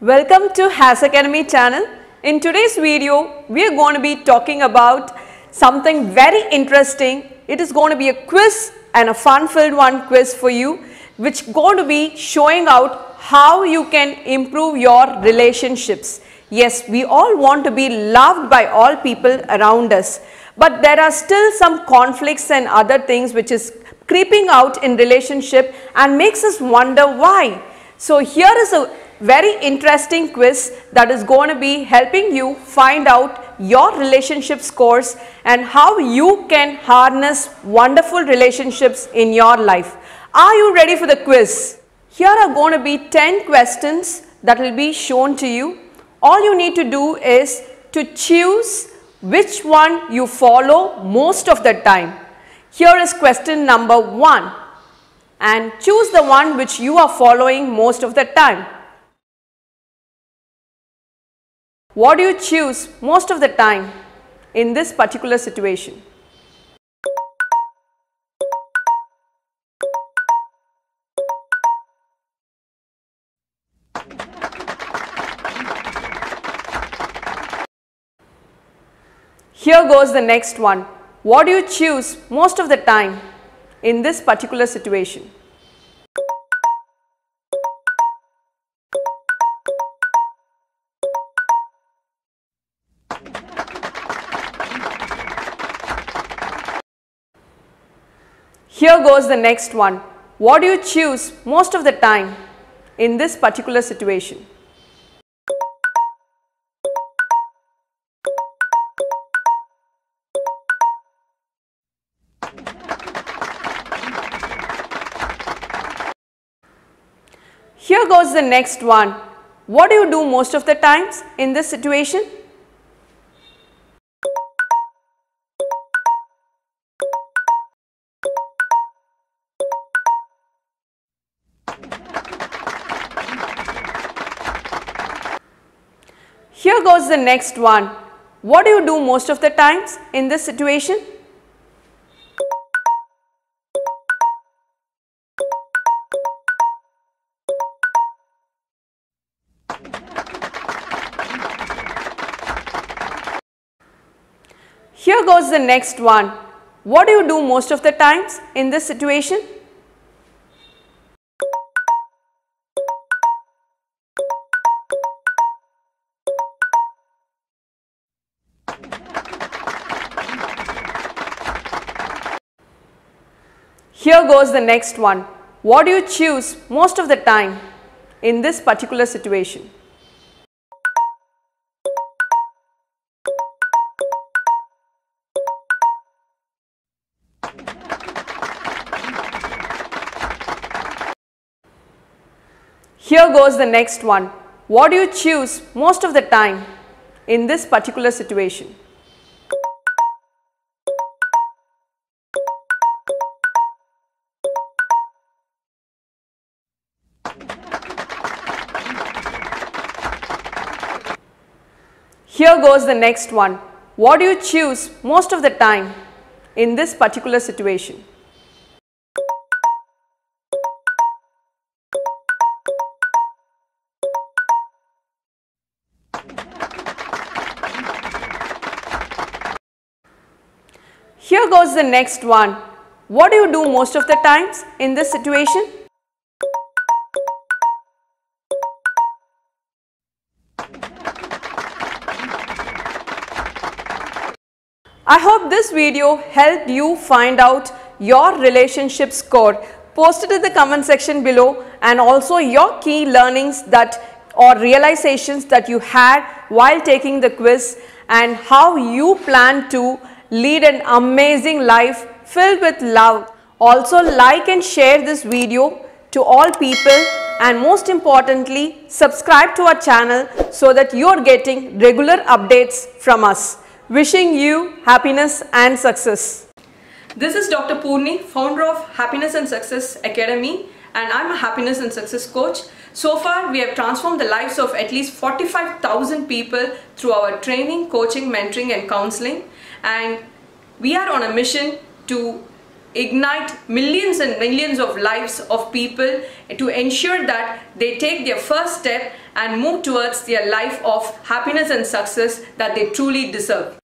Welcome to Has Academy channel. In today's video, we are going to be talking about something very interesting. It is going to be a quiz and a fun-filled one quiz for you, which is going to be showing out how you can improve your relationships. Yes, we all want to be loved by all people around us, but there are still some conflicts and other things which is creeping out in relationship and makes us wonder why. So here is a very interesting quiz that is going to be helping you find out your relationship scores and how you can harness wonderful relationships in your life. Are you ready for the quiz? Here are going to be 10 questions that will be shown to you. All you need to do is to choose which one you follow most of the time. Here is question number 1 and choose the one which you are following most of the time. What do you choose most of the time in this particular situation? Here goes the next one. What do you choose most of the time in this particular situation? Here goes the next one. What do you choose most of the time in this particular situation? Here goes the next one. What do you do most of the times in this situation? Here goes the next one. What do you do most of the times in this situation? Here goes the next one. What do you do most of the times in this situation? Here goes the next one. What do you choose most of the time in this particular situation? Here goes the next one. What do you choose most of the time in this particular situation? Here goes the next one. What do you choose most of the time in this particular situation? Here goes the next one. What do you do most of the times in this situation? I hope this video helped you find out your relationship score. Post it in the comment section below and also your key learnings or realizations that you had while taking the quiz and how you plan to lead an amazing life filled with love. Also like and share this video to all people and most importantly subscribe to our channel so that you are getting regular updates from us. Wishing you happiness and success. This is Dr. Poorani, founder of Happiness and Success Academy, and I'm a happiness and success coach. So far, we have transformed the lives of at least 45,000 people through our training, coaching, mentoring and counseling, and we are on a mission to ignite millions and millions of lives of people to ensure that they take their first step and move towards their life of happiness and success that they truly deserve.